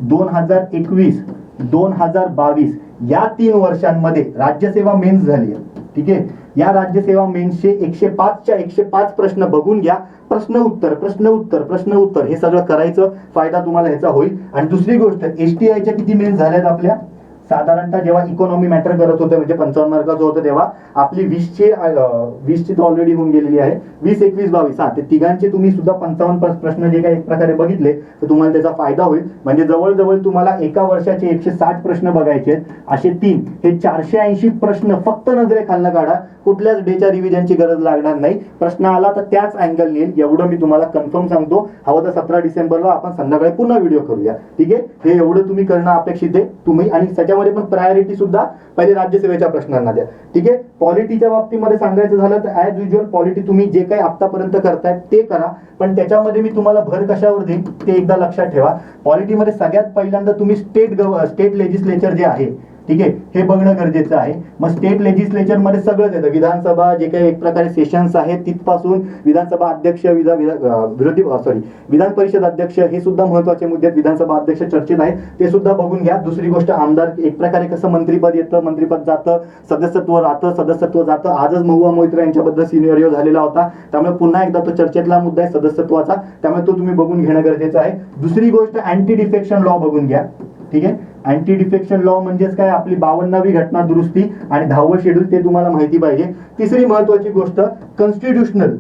2021, 2022 या 3 वर्षांमध्ये राज्यसेवा मेन्स झाली आहे. ठीक आहे, या राज्यसेवा मेन्सचे 105च्या 105 प्रश्न बघून घ्या. प्रश्न उत्तर हे सगळं करायचं, फायदा तुम्हाला ह्याचा होईल. आणि दुसरी गोष्ट, STIच्या किती मेन्स झाल्यात आपल्या, साधारणतः जेव्हा इकॉनॉमी मॅटर करत होतं म्हणजे 55 मार्काचं होतं तेव्हा आपली 20ची तर ऑलरेडी होऊन गेलेली आहे. 20, 21, 22 ते तिघांचे तुम्ही सुद्धा 55 प्रश्न जे काही एक प्रकारे बघितले तर तुम्हाला त्याचा फायदा होईल. म्हणजे जवळजवळ तुम्हाला एका वर्षाचे 160 प्रश्न बघायचे आहेत. असे 3 हे 480 प्रश्न फक्त नजरेखालनं काढा. कुठल्याच डेच्या रिव्हिजनची गरज लागणार नाही. प्रश्न आला तर त्याच अँगल येईल, एवढं मी तुम्हाला कन्फर्म सांगतो. हवं तर 17 डिसेंबरला आपण संध्याकाळी पुन्हा व्हिडिओ करूया. ठीक आहे, हे एवढं तुम्ही करणं अपेक्षित आहे. तुम्ही आणि त्याच्यामध्ये पण प्रायोरिटी सुद्धा पहिले राज्यसेवेच्या प्रश्नांना द्या. ठीक आहे, पॉलिटीच्या बाबतीमध्ये सांगायचं झालं तर ॲज युज्युअल पॉलिटी तुम्ही जे काही आतापर्यंत करताय ते करा, पण त्याच्यामध्ये मी तुम्हाला भर कशावर देईन ते एकदा लक्षात ठेवा. पॉलिटीमध्ये सगळ्यात पहिल्यांदा तुम्ही स्टेट लेजिस्लेचर जे आहे, ठीक आहे, हे बघणं गरजेचं आहे. मग स्टेट लेजिस्लेचर मध्ये सगळंच येतं, विधानसभा जे काही एक प्रकारे सेशन्स आहेत तिथपासून विधानसभा अध्यक्ष, विधान परिषद अध्यक्ष, हे सुद्धा महत्वाचे मुद्दे आहेत. विधानसभा अध्यक्ष चर्चेत आहे, ते सुद्धा बघून घ्या. दुसरी गोष्ट, आमदार एक प्रकारे कसं मंत्रीपद येतं, मंत्रीपद जातं, सदस्यत्व जातं. आजच महुआ मोहित्रा यांच्याबद्दल सिनेरिओ झालेला होता, त्यामुळे पुन्हा एकदा तो चर्चेतला मुद्दा आहे सदस्यत्वाचा, त्यामुळे तो तुम्ही बघून घेणं गरजेचं आहे. दुसरी गोष्ट, अँटी डिफेक्शन लॉ बघून घ्या. ठीक आहे, अँटी डिफेक्शन लॉ म्हणजेच काय, आपली 52वी घटना दुरुस्ती आणि 10वं शेड्यूल ते तुम्हाला माहिती पाहिजे. तिसरी महत्वाची गोष्ट, कॉन्स्टिट्यूशनल,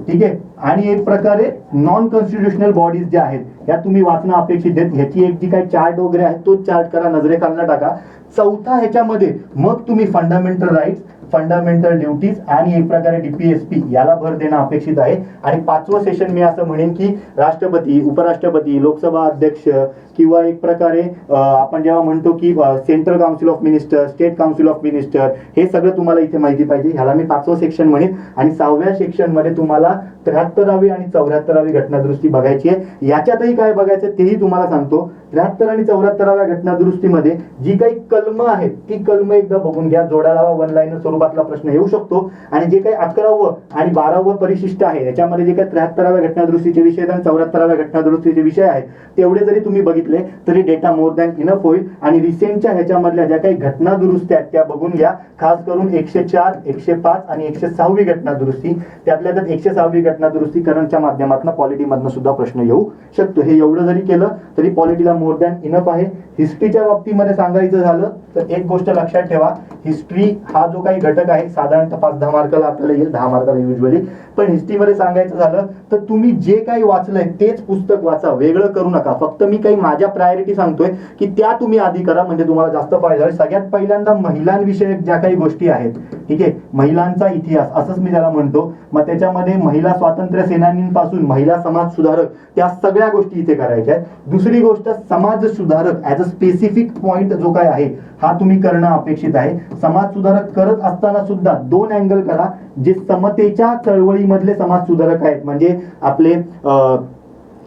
ठीक आहे, आणि एक प्रकारे नॉन कॉन्स्टिट्युशनल बॉडीज ज्या आहेत या तुम्ही वाचणं अपेक्षित आहेत. ह्याची एक जी काही चार्ट वगैरे आहे तो चार्ट करा, नजरेखालनं टाका. चौथा ह्याच्यामध्ये मग तुम्ही फंडामेंटल राईट्स, फंडामेंटल ड्युटीज आणि एक प्रकारे DPSP याला भर देणं अपेक्षित आहे. आणि 5वं सेशन मी असं म्हणेन की राष्ट्रपती, उपराष्ट्रपती, लोकसभा अध्यक्ष किंवा एक प्रकारे आपण जेव्हा म्हणतो की central council of minister, state council of minister, हे सगळं तुम्हाला इथे माहिती पाहिजे. ह्याला मी 5वं सेक्शन म्हणेन. आणि 6व्या सेक्शनमध्ये तुम्हाला 73वी आणि 74वी घटनादुरुस्ती बघायची आहे. याच्यातही काय बघायचं तेही तुम्हाला सांगतो. 73 आणि 74व्या घटनादुरुस्तीमध्ये जी काही कलम आहेत ती कलम एकदा बघून घ्या. जोडा लावा, वन लाईनर स्वरूपातला प्रश्न येऊ शकतो. आणि जे काही 11वं आणि 12वं परिशिष्ट आहे याच्यामध्ये जे काही 73व्या घटनादुरुस्तीचे विषय आणि 74व्या घटनादुरुस्तीचे विषय आहेत तेवढे जरी तुम्ही बघितले तरी डेटा मोर दॅन इनफ होईल. आणि रिसेंटच्या ह्याच्यामधल्या ज्या काही घटनादुरुस्त्या आहेत त्या बघून घ्या. खास करून 104, 105 आणि 106वी घटनादुरुस्ती, त्यातल्या त्यात 106वी घटनादुरुस्ती करंटच्या माध्यमातून पॉलिटीमधनं सुद्धा प्रश्न येऊ शकतो. हे एवढं जरी केलं तरी पॉलिटीला मोर दॅन इनफ आहे. हिस्ट्रीच्या बाबतीमध्ये सांगायचं झालं तर एक गोष्ट लक्षात ठेवा, हिस्ट्री हा जो काही घटक आहे साधारणतः 5-10 मार्काला आपल्याला येईल, 10 मार्काला युजली. पण हिस्ट्रीमध्ये सांगायचं झालं तर तुम्ही जे काही वाचलंय तेच पुस्तक वाचा, वेगळं करू नका. फक्त मी काही माझ्या प्रायोरिटी सांगतोय की त्या तुम्ही आधी करा, म्हणजे तुम्हाला जास्त फायदा होईल. सगळ्यात पहिल्यांदा महिलांविषयक ज्या काही गोष्टी आहेत, ठीक आहे, महिलांचा इतिहास असंच मी त्याला म्हणतो. मग त्याच्यामध्ये महिला स्वातंत्र्य सेनानींपासून महिला समाज सुधारक त्या सगळ्या गोष्टी इथे करायच्या आहेत. दुसरी गोष्ट, समाज सुधारक ऍज अ स्पेसिफिक पॉइंट जो काय आहे हा तुम्ही करणं अपेक्षित आहे. समाज सुधारक करत असताना सुद्धा 2 अँगल करा. जे समतेच्या चळवळीमधले समाज सुधारक आहेत, म्हणजे आपले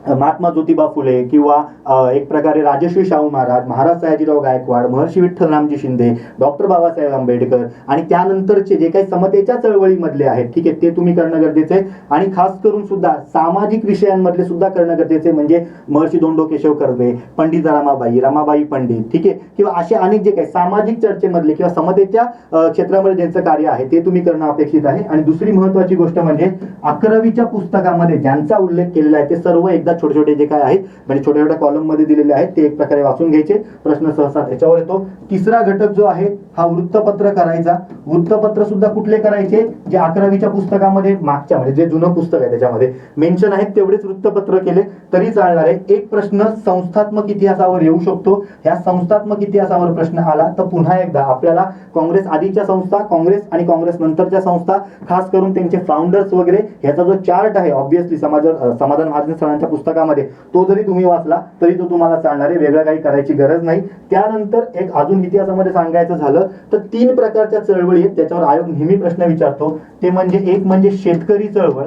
महात्मा ज्योतिबा फुले किंवा एक प्रकारे राजश्री शाहू महाराज, महाराज सयाजीराव गायकवाड, महर्षी विठ्ठलरामजी शिंदे, डॉक्टर बाबासाहेब आंबेडकर आणि त्यानंतरचे जे काही समतेच्या चळवळीमधले आहेत, ठीक आहे, ते तुम्ही करणं गरजेचं आहे. आणि खास करून सुद्धा सामाजिक विषयांमधले सुद्धा करणं गरजेचं आहे. म्हणजे महर्षी धोंडो केशव कर्वे, पंडित रमाबाई पंडित, ठीक आहे, किंवा असे अनेक जे काही सामाजिक चर्चेमधले किंवा समतेच्या क्षेत्रामध्ये ज्यांचं कार्य आहे ते तुम्ही करणं अपेक्षित आहे. आणि दुसरी महत्वाची गोष्ट म्हणजे 11वीच्या पुस्तकामध्ये ज्यांचा उल्लेख केलेला आहे ते सर्व एकदा छोटे छोटे जे काय आहेत म्हणजे छोट्या छोट्या कॉलम मध्ये दिलेले आहेत ते एक प्रकारे वाचून घ्यायचे, प्रश्न सहसा त्याच्यावर येतो. तिसरा घटक जो आहे हा वृत्तपत्र करायचा. वृत्तपत्र सुद्धा कुठले करायचे, जे 11वीच्या पुस्तकामध्ये मागच्या म्हणजे जे जुनं पुस्तक आहे त्याच्यामध्ये मेन्शन आहेत तेवढेच वृत्तपत्र केले तरी चालणार आहे. एक प्रश्न संस्थात्मक इतिहासावर येऊ शकतो. ह्या संस्थात्मक इतिहासावर प्रश्न आला तर पुन्हा एकदा आपल्याला काँग्रेस आधीच्या संस्था, काँग्रेस आणि काँग्रेस नंतरच्या संस्था, खास करून त्यांचे फाउंडर्स वगैरे ह्याचा जो चार्ट आहे ऑब्व्हियसली समाधान महाजन सरांच्या पुस्तकामध्ये तो जरी तुम्ही वाचला तरी तो तुम्हाला चालणार आहे, वेगळं काही करायची गरज नाही. त्यानंतर एक अजून इतिहासामध्ये सांगायचं झालं तर 3 प्रकारच्या चळवळी आहेत ज्याच्यावर आयोग नेहमी प्रश्न विचारतो. ते म्हणजे एक म्हणजे शेतकरी चळवळ,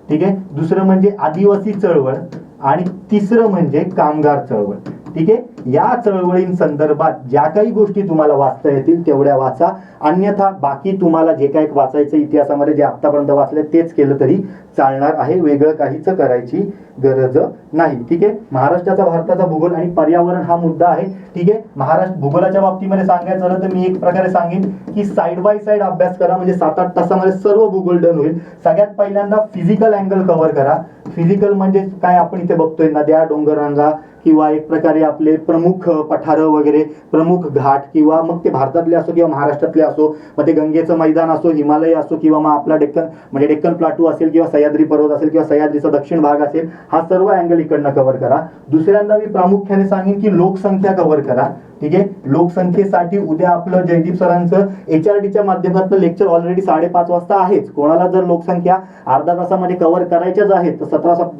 ठीक आहे, दुसरं म्हणजे आदिवासी चळवळ आणि तिसरं म्हणजे कामगार चळवळ. ठीक आहे, या चळवळींसंदर्भात ज्या काही गोष्टी तुम्हाला वाचता येतील तेवढ्या वाचा, अन्यथा बाकी तुम्हाला जे काही वाचायचं इतिहासामध्ये जे आतापर्यंत वाचले तेच केलं तरी चालणार आहे, वेगळं काहीच करायची गरज नाही. ठीक आहे, महाराष्ट्राचा भारताचा भूगोल आणि पर्यावरण हा मुद्दा आहे. ठीक आहे, महाराष्ट्र भूगोलाच्या बाबतीमध्ये सांगायचं झालं तर मी एक प्रकारे सांगेन की साइड बाय साइड अभ्यास करा, म्हणजे 7-8 तासामध्ये सर्व भूगोल डन होईल. सगळ्यात पहिल्यांदा फिजिकल अँगल कव्हर करा. फिजिकल म्हणजे काय, आपण इथे बघतोय नद्या, डोंगररांगा किंवा एक प्रकारे आपले प्रमुख पठारं वगैरे, प्रमुख घाट, किंवा मग ते भारतातले असो किंवा महाराष्ट्रातले असो, मग ते गंगेचं मैदान असो, हिमालय असो, किंवा मग आपला डेक्कन म्हणजे डेक्कन प्लाटू असेल किंवा सह्याद्री पर्वत असेल किंवा सह्याद्रीचा दक्षिण भाग असेल, हा सर्व अँगल इकडनं कव्हर करा. दुसऱ्यांदा मी प्रामुख्याने सांगेन की लोकसंख्या कव्हर करा. ठीक आहे, लोकसंख्येसाठी उद्या आपलं जयदीप सरांचं HRDच्या माध्यमातून लेक्चर ऑलरेडी 5:30 वाजता आहेच. कोणाला जर लोकसंख्या अर्धा तासामध्ये कव्हर करायच्याच आहेत तर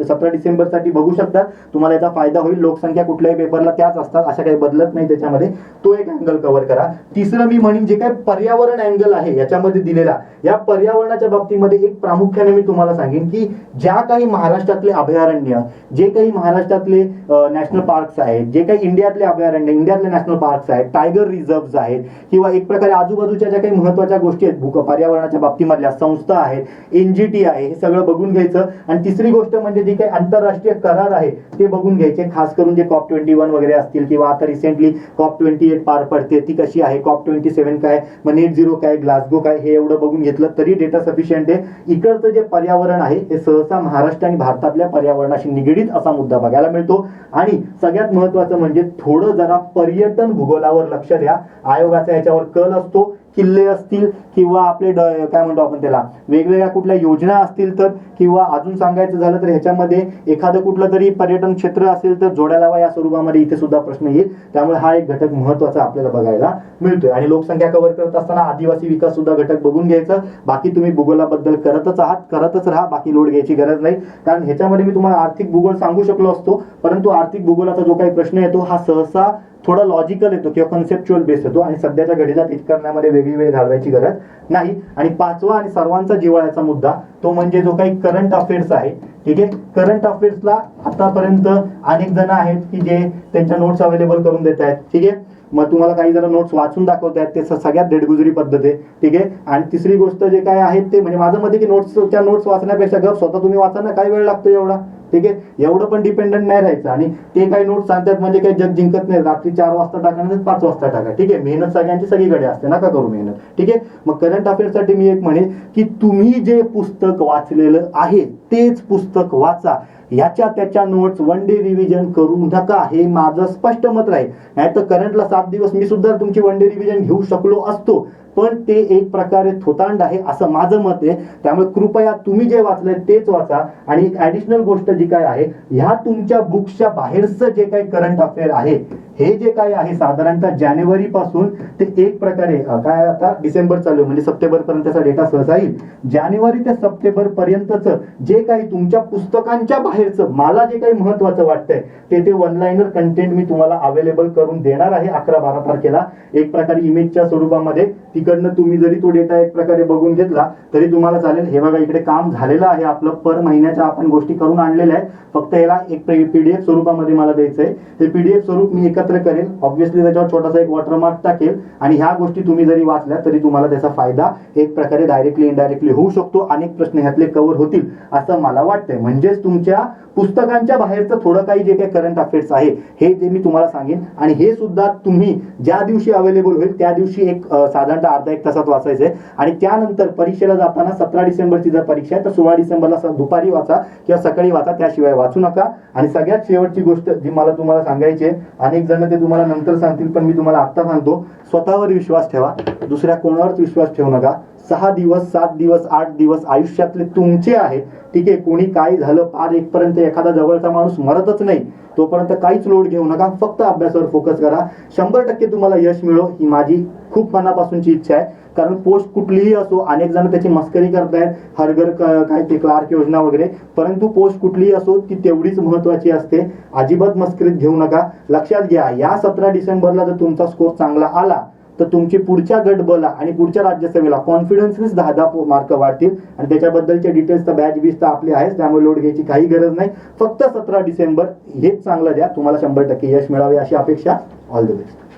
17 डिसेंबरसाठी बघू शकता, तुम्हाला याचा फायदा होईल. लोकसंख्या कुठल्याही पेपरला त्याच असतात, अशा काही बदलत नाही त्याच्यामध्ये, तो एक अँगल कव्हर करा. तिसरं मी म्हणेन जे काय पर्यावरण अँगल आहे याच्यामध्ये दिलेला, या पर्यावरणाच्या बाबतीमध्ये एक प्रामुख्याने मी तुम्हाला सांगेन की ज्या काही महाराष्ट्रातले अभयारण्य, जे काही महाराष्ट्रातले नॅशनल पार्क्स आहेत, जे काही इंडियातले अभयारण्य, इंडियातले नॅशनल पार्क्स आहेत, टायगर रिझर्व्ह आहेत, किंवा एक प्रकारे आजूबाजूच्या ज्या काही महत्त्वाच्या गोष्टी आहेत पर्यावरणाच्या बाबतीमधल्या संस्था आहेत, NGT आहे, हे सगळं बघून घ्यायचं. आणि तिसरी गोष्ट म्हणजे जे काही आंतरराष्ट्रीय करार आहे ते बघून घ्यायचे, खास करून जे COP21 वगैरे असतील, किंवा आता रिसेंटली COP28 पार पडते ती कशी आहे, COP27 काय, मग नेट झिरो काय, ग्लासगो काय, हे एवढं बघून घेतलं तरी डेटा सफिशियंट आहे. इकडचं जे पर्यावरण आहे हे सहसा महाराष्ट्र आणि भारतातल्या पर्यावरणाशी निगडीत असा मुद्दा बघायला मिळतो. आणि सगळ्यात महत्त्वाचं म्हणजे थोडं जरा पर्यटन भूगोलावर लक्ष द्या. आयोगाचा याच्यावर कल असतो, किल्ले असतील किंवा आपले काय म्हणतो आपण त्याला वेगवेगळ्या कुठल्या योजना असतील तर, किंवा अजून सांगायचं झालं तर ह्याच्यामध्ये एखादं कुठलं तरी पर्यटन क्षेत्र असेल तर जोड्या लावा या स्वरूपामध्ये इथे सुद्धा प्रश्न येईल. त्यामुळे हा एक घटक महत्त्वाचा आपल्याला बघायला मिळतोय. आणि लोकसंख्या कव्हर करत असताना आदिवासी विकास सुद्धा घटक बघून घ्यायचं. बाकी तुम्ही भूगोलाबद्दल करतच आहात, करतच राहा, बाकी लोड घ्यायची गरज नाही. कारण ह्याच्यामध्ये मी तुम्हाला आर्थिक भूगोल सांगू शकलो असतो, परंतु आर्थिक भूगोलाचा जो काही प्रश्न येतो हा सहसा थोडा लॉजिकल येतो किंवा कन्सेप्च्युअल बेस येतो, आणि सध्याच्या घडीला ते करण्यामध्ये वेगळी वेळ घालवायची गरज नाही. आणि पाचवा आणि सर्वांचा जिव्हाळ्याचा मुद्दा तो म्हणजे जो काही करंट अफेअर्स आहे. ठीक आहे, करंट अफेअर्सला आतापर्यंत अनेक जण आहेत की जे त्यांच्या नोट्स अवेलेबल करून देत आहेत. ठीक आहे, मग तुम्हाला काही जण नोट्स वाचून दाखवतात, ते सगळ्यात डेडगुजरी पद्धत आहे. ठीक आहे, आणि तिसरी गोष्ट जे काय आहे ते म्हणजे माझं मत आहे की नोट्स वाचण्यापेक्षा गप स्वतः तुम्ही वाचा ना, काय वेळ लागतो एवढा. ठीक आहे, एवढं पण डिपेंडंट नाही राहायचं. आणि ते काही नोट्स सांगतात म्हणजे काही जग जिंकत नाही, रात्री 4 वाजता टाका नाही 5 वाजता टाका. ठीक आहे, मेहनत सगळ्यांची सगळीकडे असते, नका करू मेहनत. ठीक आहे, मग करंट अफेअर्ससाठी मी एक म्हणेन की तुम्ही जे पुस्तक वाचलेलं आहे तेच पुस्तक वाचा. याच्या त्याच्या नोट्स 1 डे रिव्हिजन करू नका, हे माझं स्पष्ट मत राहील. नाही तर करंटला 7 दिवस मी सुद्धा तुमची 1 डे रिव्हिजन घेऊ शकलो असतो, पण ते एक प्रकारे थोतांड आहे असं माझं मत आहे. त्यामुळे कृपया तुम्ही जे वाचलंय तेच वाचा. आणि एक ऍडिशनल गोष्ट जी काय आहे, ह्या तुमच्या बुक्सच्या बाहेरचं जे काही करंट अफेअर आहे, हे जे काही आहे साधारणतः जानेवारी पासून ते एक प्रकारे काय आता डिसेंबर चालू म्हणजे सप्टेंबर पर्यंतचा डेटा सहसा येईल. जानेवारी ते सप्टेंबर पर्यंतचं जे काही तुमच्या पुस्तकांच्या बाहेरचं मला जे काही महत्वाचं वाटतंय ते 1 लाइनर कंटेंट मी तुम्हाला अवेलेबल करून देणार आहे 11-12 तारखेला, एक प्रकारे इमेजच्या स्वरूपामध्ये. तिकडनं तुम्ही जरी तो डेटा एक प्रकारे बघून घेतला तरी तुम्हाला चालेल. हे बघा इकडे काम झालेलं आहे आपलं, पर महिन्याच्या आपण गोष्टी करून आणलेल्या आहेत. फक्त याला एक PDF स्वरूपामध्ये मला द्यायचंय. हे PDF स्वरूप मी एकत्र एकत्र करेल, ऑब्व्हियसली त्याच्यावर छोटासा एक वॉटरमार्क टाकेल आणि ह्या गोष्टी तुम्ही जरी वाचल्या तरी तुम्हाला त्याचा फायदा एक प्रकारे डायरेक्टली इनडायरेक्टली होऊ शकतो. अनेक प्रश्न ह्यातले कव्हर होतील असं मला वाटतंय. म्हणजेच तुमच्या पुस्तकांच्या बाहेरचं थोडं काही जे काही करंट अफेअर्स आहे हे जे मी तुम्हाला सांगेन आणि हे सुद्धा तुम्ही ज्या दिवशी अवेलेबल होईल त्या दिवशी एक साधारणतः अर्धा एक तासात वाचायचं आहे आणि त्यानंतर परीक्षेला जाताना 17 डिसेंबरची जर परीक्षा आहे तर 16 डिसेंबरला दुपारी वाचा किंवा सकाळी वाचा, त्याशिवाय वाचू नका. आणि सगळ्यात शेवटची गोष्ट जी मला तुम्हाला सांगायची आहे, अनेक जण ते तुम्हाला नंतर सांगतील पण मी तुम्हाला आत्ता सांगतो, स्वतःवर विश्वास ठेवा, दुसऱ्या कोणावरच विश्वास ठेवू नका. 6 दिवस 7 दिवस 8 दिवस आयुष्यातले तुमचे आहे. ठीक आहे, कोणी काय झालं पार एकपर्यंत एखादा जवळचा माणूस मरतच नाही तोपर्यंत काहीच लोड घेऊ नका, फक्त अभ्यासावर फोकस करा. 100% तुम्हाला यश मिळो ही माझी खूप मनापासूनची इच्छा आहे. कारण पोस्ट कुठलीही असो, अनेक जण त्याची मस्करी करतायत, हरघर काय ते क्लार्क योजना वगैरे, परंतु पोस्ट कुठलीही असो ती तेवढीच महत्वाची असते. अजिबात मस्करीत घेऊ नका. लक्षात घ्या, या 17 डिसेंबरला जर तुमचा स्कोर चांगला आला तर तुमची पुढच्या गट बला आणि पुढच्या राज्यसभेला कॉन्फिडन्सनेच 10 मार्क वाढतील आणि त्याच्याबद्दलचे डिटेल्स तर बॅच बीच तर आपली आहेच, त्यामुळे लोड घ्यायची काही गरज नाही. फक्त 17 डिसेंबर हेच चांगलं द्या, तुम्हाला 100% यश मिळावे अशी अपेक्षा. All the best.